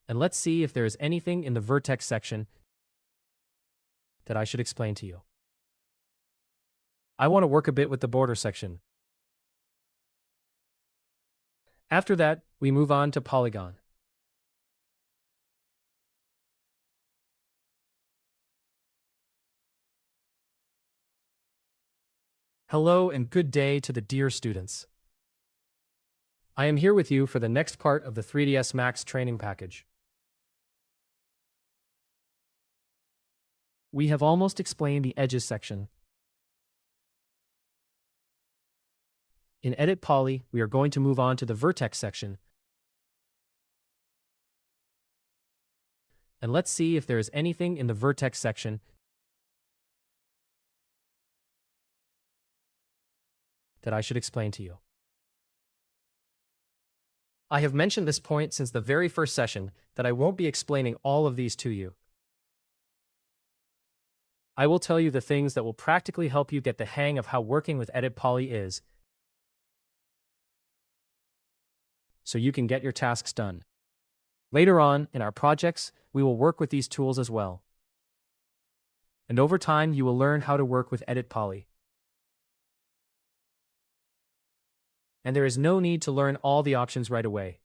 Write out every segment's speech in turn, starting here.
And let's see if there is anything in the Vertex section that I should explain to you. I want to work a bit with the border section. After that, we move on to Polygon. Hello and good day to the dear students. I am here with you for the next part of the 3ds Max training package. We have almost explained the edges section. In Edit Poly, we are going to move on to the Vertex section. And let's see if there is anything in the Vertex section that I should explain to you. I have mentioned this point since the very first session that I won't be explaining all of these to you. I will tell you the things that will practically help you get the hang of how working with Edit Poly is, so you can get your tasks done. Later on, in our projects, we will work with these tools as well. And over time, you will learn how to work with Edit Poly. And there is no need to learn all the options right away.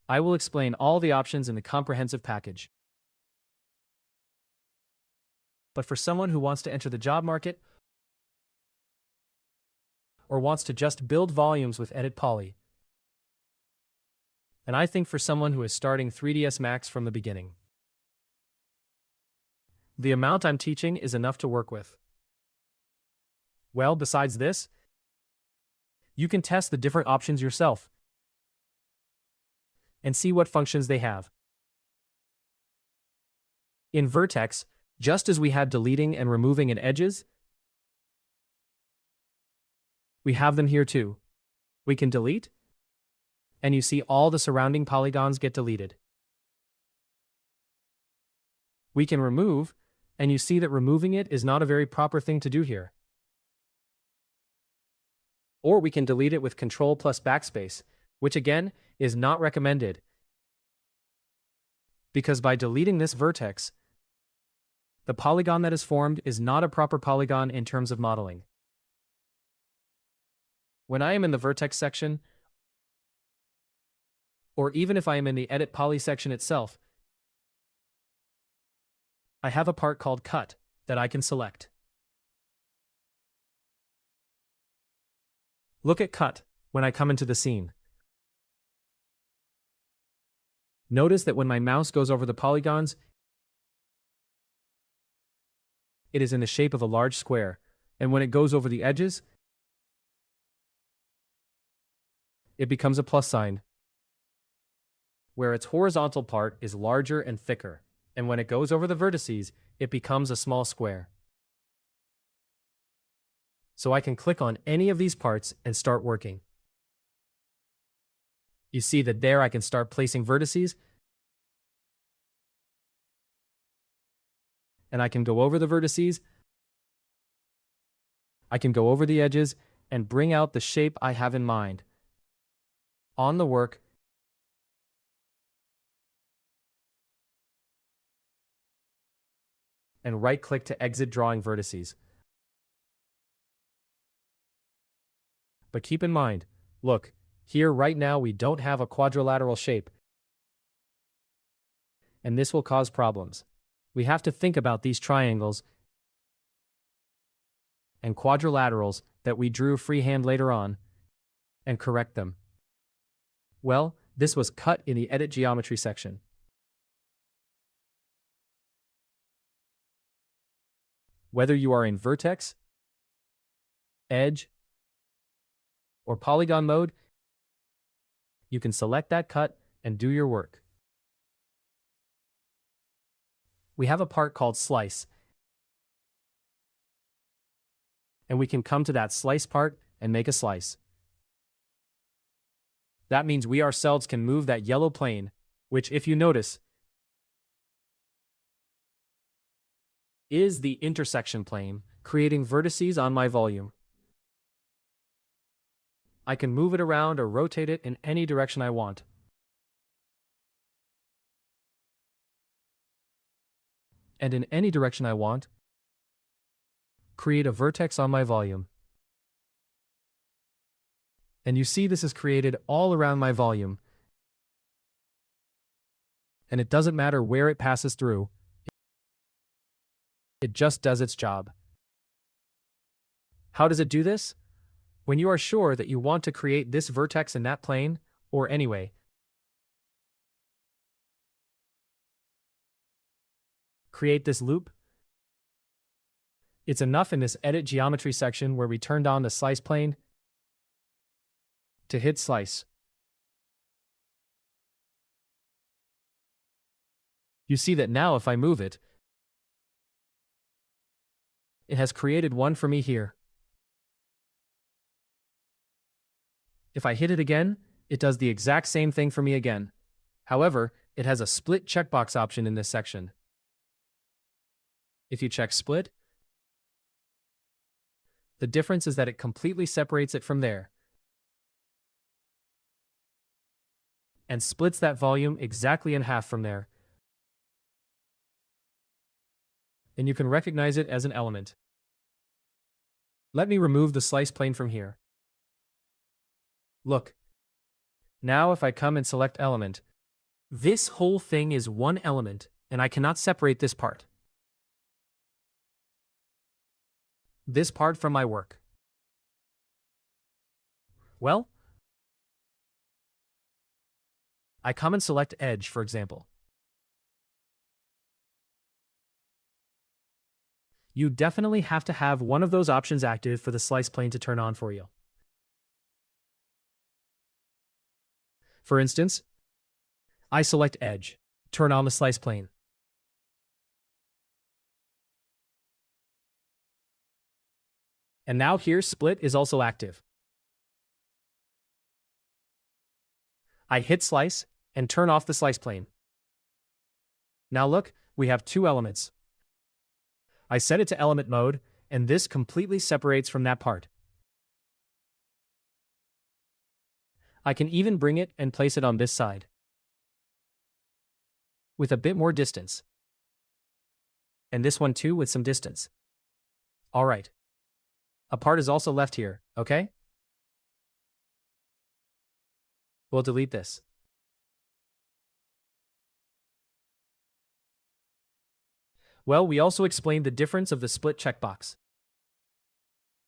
I will explain all the options in the comprehensive package. But for someone who wants to enter the job market, or wants to just build volumes with Edit Poly, and I think for someone who is starting 3ds Max from the beginning, the amount I'm teaching is enough to work with. Well, besides this, you can test the different options yourself and see what functions they have. In Vertex, just as we had deleting and removing in edges, we have them here too. We can delete, and you see all the surrounding polygons get deleted. We can remove, and you see that removing it is not a very proper thing to do here. Or we can delete it with Ctrl plus backspace, which again is not recommended, because by deleting this vertex, the polygon that is formed is not a proper polygon in terms of modeling. When I am in the Vertex section, or even if I am in the Edit Poly section itself, I have a part called Cut that I can select. Look at Cut when I come into the scene. Notice that when my mouse goes over the polygons, it is in the shape of a large square, and when it goes over the edges, it becomes a plus sign, where its horizontal part is larger and thicker, and when it goes over the vertices, it becomes a small square. So I can click on any of these parts and start working. You see that there I can start placing vertices, and I can go over the vertices, I can go over the edges, and bring out the shape I have in mind. On the work, and right-click to exit drawing vertices. But keep in mind, look, here right now we don't have a quadrilateral shape, and this will cause problems. We have to think about these triangles and quadrilaterals that we drew freehand later on and correct them. Well, this was cut in the Edit Geometry section. Whether you are in Vertex, Edge, or Polygon mode, you can select that cut and do your work. We have a part called Slice, and we can come to that slice part and make a slice. That means we ourselves can move that yellow plane, which, if you notice, is the intersection plane, creating vertices on my volume. I can move it around or rotate it in any direction I want. and in any direction I want, create a vertex on my volume. And you see this is created all around my volume. And it doesn't matter where it passes through. It just does its job. How does it do this? When you are sure that you want to create this vertex in that plane, or anyway, create this loop. It's enough in this Edit Geometry section where we turned on the slice plane to hit slice. You see that now if I move it, it has created one for me here. If I hit it again, it does the exact same thing for me again. However, it has a split checkbox option in this section. If you check split, the difference is that it completely separates it from there and splits that volume exactly in half from there. And you can recognize it as an element. Let me remove the slice plane from here. Look. Now if I come and select element, this whole thing is one element, and I cannot separate this part. This part from my work. Well, I come and select edge, for example. You definitely have to have one of those options active for the slice plane to turn on for you. For instance, I select edge, turn on the slice plane. And now here split is also active. I hit slice and turn off the slice plane. Now look, we have two elements. I set it to element mode, and this completely separates from that part. I can even bring it and place it on this side, with a bit more distance. And this one too with some distance. Alright. A part is also left here, okay? We'll delete this. Well, we also explained the difference of the split checkbox.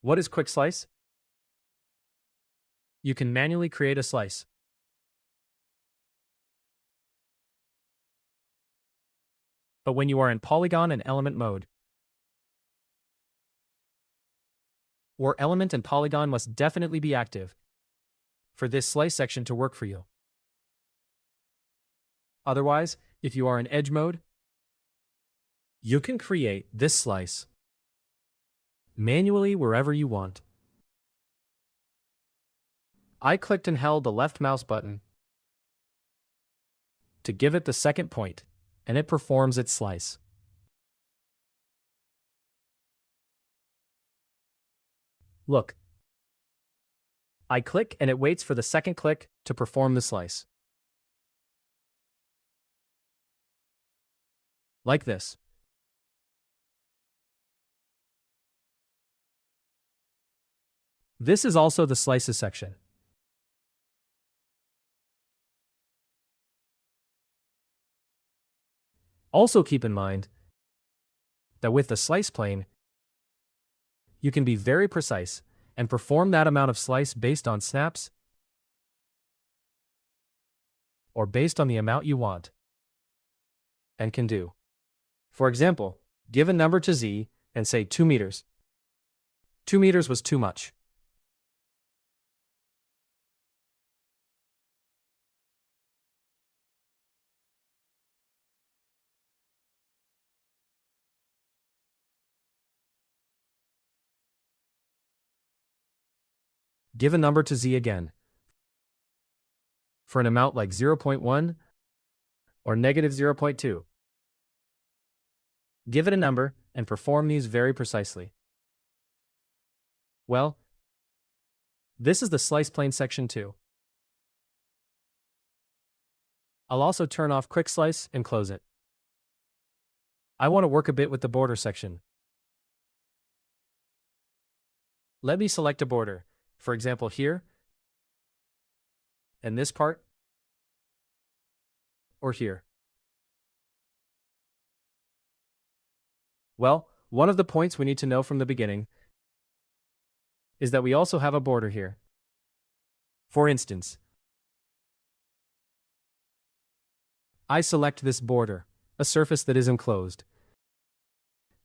What is quick slice? You can manually create a slice. But when you are in Polygon and Element mode, or Element and Polygon must definitely be active for this slice section to work for you. Otherwise, if you are in Edge mode, you can create this slice manually wherever you want. I clicked and held the left mouse button to give it the second point, and it performs its slice. Look. I click and it waits for the second click to perform the slice. Like this. This is also the slices section. Also keep in mind that with the slice plane, you can be very precise and perform that amount of slice based on snaps or based on the amount you want and can do. For example, give a number to Z and say 2 meters. 2 meters was too much. Give a number to Z again for an amount like 0.1 or negative 0.2. Give it a number and perform these very precisely. Well, this is the slice plane section too. I'll also turn off quick slice and close it. I want to work a bit with the border section. Let me select a border, for example here, and this part, or here. Well, one of the points we need to know from the beginning is that we also have a border here. For instance, I select this border, a surface that is enclosed.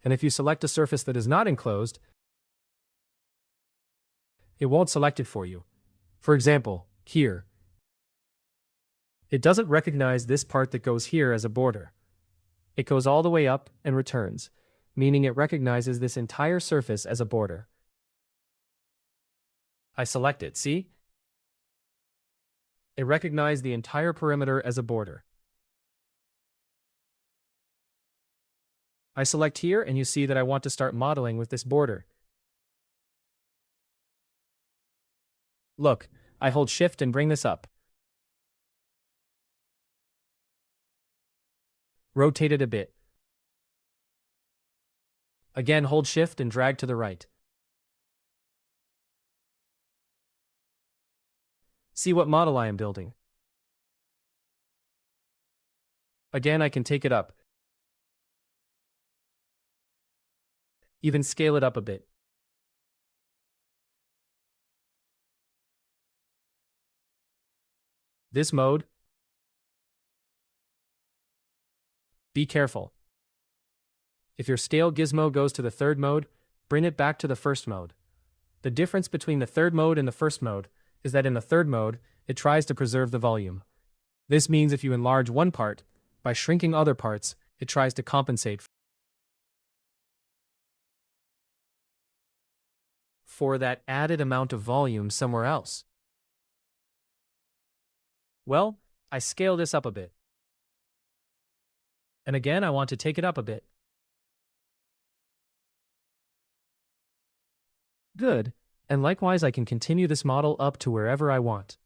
And if you select a surface that is not enclosed, it won't select it for you. For example, here. It doesn't recognize this part that goes here as a border. It goes all the way up and returns, meaning it recognizes this entire surface as a border. I select it, see? It recognized the entire perimeter as a border. I select here and you see that I want to start modeling with this border. Look, I hold Shift and bring this up. Rotate it a bit. Again, hold Shift and drag to the right. See what model I am building. Again, I can take it up. Even scale it up a bit. This mode. Be careful. If your scale gizmo goes to the third mode, bring it back to the first mode. The difference between the third mode and the first mode is that in the third mode, it tries to preserve the volume. This means if you enlarge one part, by shrinking other parts, it tries to compensate for that added amount of volume somewhere else. Well, I scale this up a bit. And again, I want to take it up a bit. Good, and likewise I can continue this model up to wherever I want.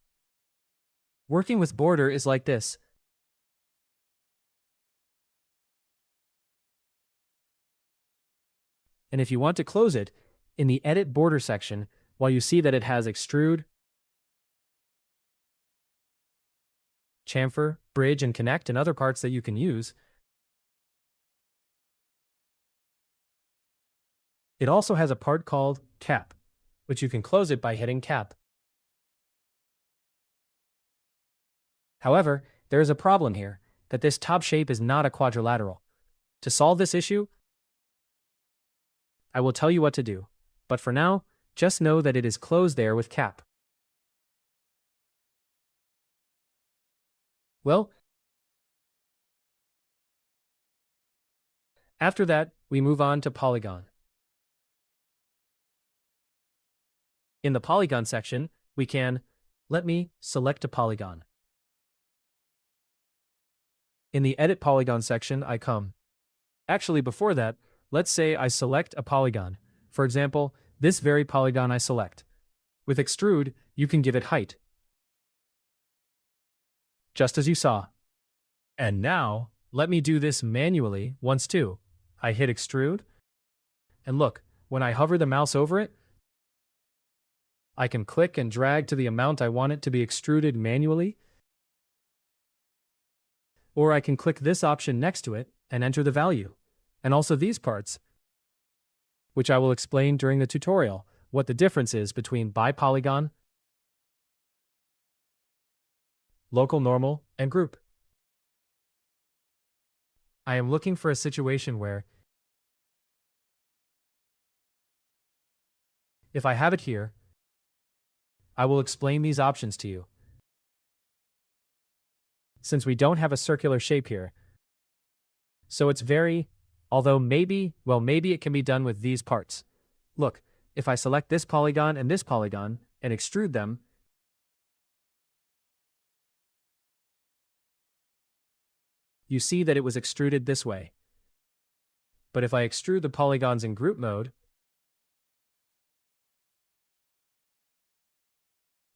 Working with border is like this. And if you want to close it, in the Edit Border section, while you see that it has Extrude, Chamfer, Bridge, and Connect, and other parts that you can use, it also has a part called Cap, which you can close it by hitting Cap. However, there is a problem here, that this top shape is not a quadrilateral. To solve this issue, I will tell you what to do, but for now, just know that it is closed there with Cap. Well, after that, we move on to Polygon. In the Polygon section, we can, let me select a polygon. In the Edit Polygon section, I come. Actually, before that, let's say I select a polygon. For example, this very polygon I select. With Extrude, you can give it height. Just as you saw. And now, let me do this manually once too. I hit Extrude, and look, when I hover the mouse over it, I can click and drag to the amount I want it to be extruded manually, or I can click this option next to it and enter the value, and also these parts, which I will explain during the tutorial, what the difference is between bipolygon, local normal, and group. I am looking for a situation where, if I have it here, I will explain these options to you. Since we don't have a circular shape here, so it's although maybe it can be done with these parts. Look, if I select this polygon and extrude them, you see that it was extruded this way. But if I extrude the polygons in group mode,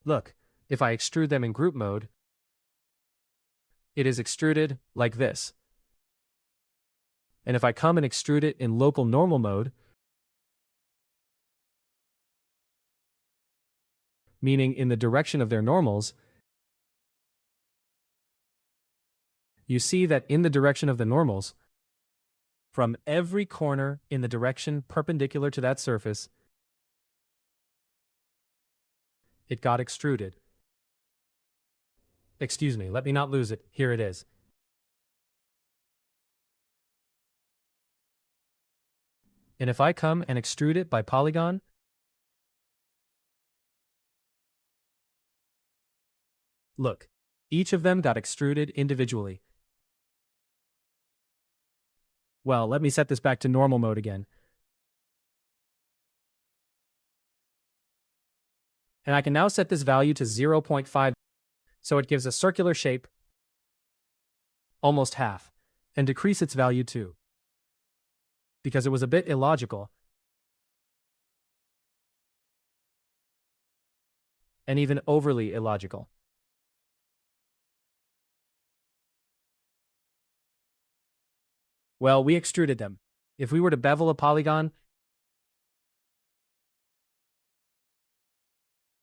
look, if I extrude them in group mode, it is extruded like this. And if I come and extrude it in local normal mode, meaning in the direction of their normals, you see that in the direction of the normals, from every corner in the direction perpendicular to that surface, it got extruded. Excuse me, let me not lose it. Here it is. And if I come and extrude it by polygon, look, each of them got extruded individually. Well, let me set this back to normal mode again. And I can now set this value to 0.5, so it gives a circular shape, almost half, and decrease its value too, because it was a bit illogical, and even overly illogical. Well, we extruded them. If we were to bevel a polygon,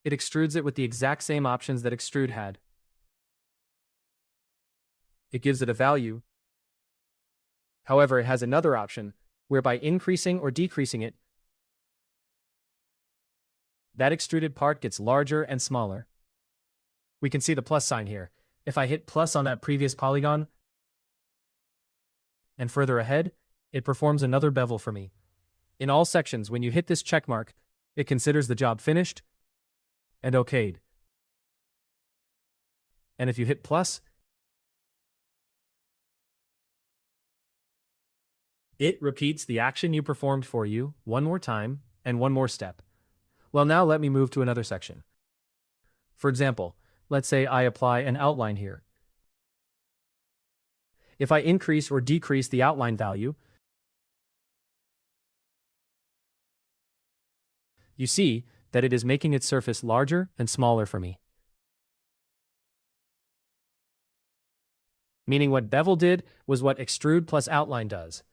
it extrudes it with the exact same options that Extrude had. It gives it a value. However, it has another option, whereby increasing or decreasing it, that extruded part gets larger and smaller. We can see the plus sign here. If I hit plus on that previous polygon, and further ahead, it performs another bevel for me. In all sections, when you hit this check mark, it considers the job finished and okayed. And if you hit plus, it repeats the action you performed for you one more time and one more step. Well, now let me move to another section. For example, let's say I apply an outline here. If I increase or decrease the outline value, you see that it is making its surface larger and smaller for me. Meaning what bevel did was what extrude plus outline does.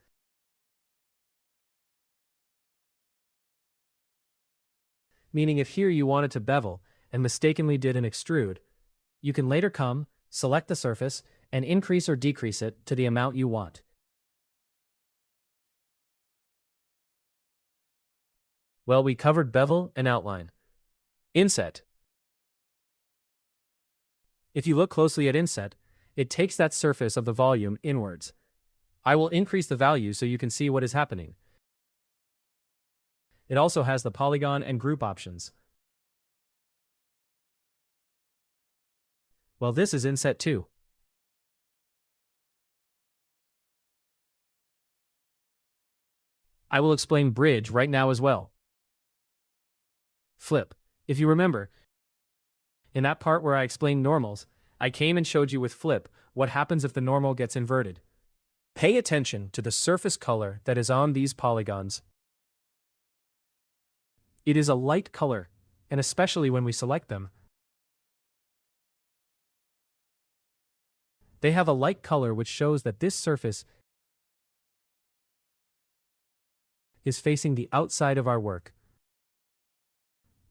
Meaning if here you wanted to bevel and mistakenly did an extrude, you can later come, select the surface, and increase or decrease it to the amount you want. Well, we covered bevel and outline. Inset. If you look closely at inset, it takes that surface of the volume inwards. I will increase the value so you can see what is happening. It also has the polygon and group options. Well, this is inset too. I will explain bridge right now as well. Flip. If you remember, in that part where I explained normals, I came and showed you with flip what happens if the normal gets inverted. Pay attention to the surface color that is on these polygons. It is a light color, and especially when we select them, they have a light color which shows that this surface is facing the outside of our work.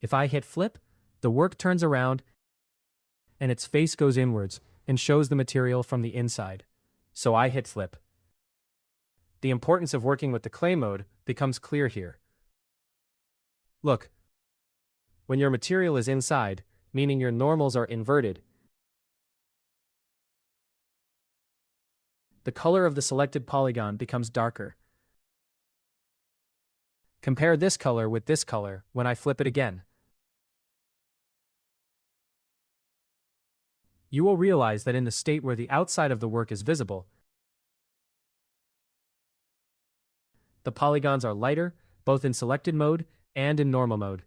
If I hit flip, the work turns around and its face goes inwards and shows the material from the inside. So I hit flip. The importance of working with the clay mode becomes clear here. Look, when your material is inside, meaning your normals are inverted, the color of the selected polygon becomes darker. Compare this color with this color when I flip it again. You will realize that in the state where the outside of the work is visible, the polygons are lighter, both in selected mode and in normal mode.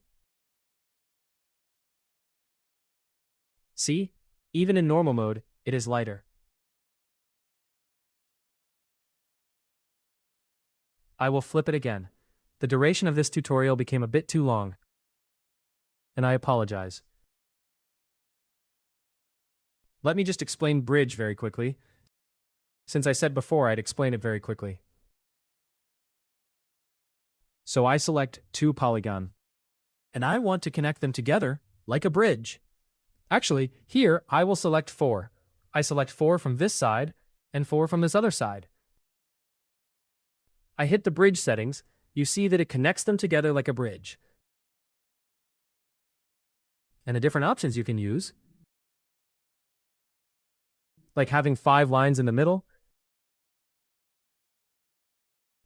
See? Even in normal mode, it is lighter. I will flip it again. The duration of this tutorial became a bit too long, and I apologize. Let me just explain bridge very quickly, since I said before I'd explain it very quickly. So I select 2 polygon. And I want to connect them together like a bridge. Actually, here I will select 4. I select 4 from this side and 4 from this other side. I hit the bridge settings. You see that it connects them together like a bridge. And the different options you can use, like having 5 lines in the middle,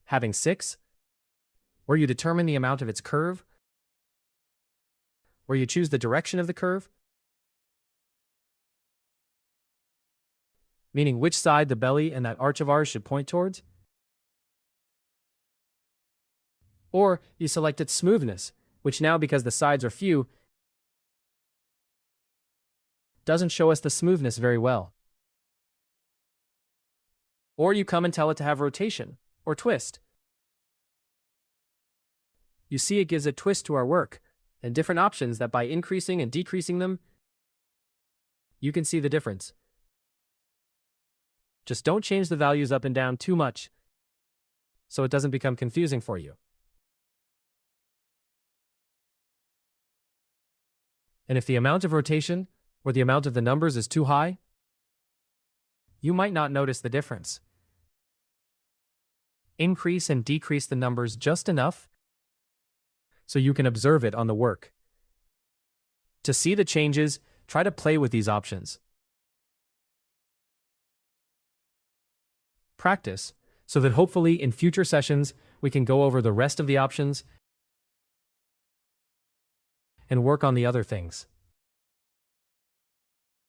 having 6, where you determine the amount of its curve, where you choose the direction of the curve, meaning which side the belly and that arch of ours should point towards, or you select its smoothness, which now, because the sides are few, doesn't show us the smoothness very well. Or you come and tell it to have rotation or twist. You see it gives a twist to our work, and different options that by increasing and decreasing them, you can see the difference. Just don't change the values up and down too much, so it doesn't become confusing for you. And if the amount of rotation or the amount of the numbers is too high, you might not notice the difference. Increase and decrease the numbers just enough so you can observe it on the work. To see the changes, try to play with these options. Practice, so that hopefully in future sessions we can go over the rest of the options and work on the other things.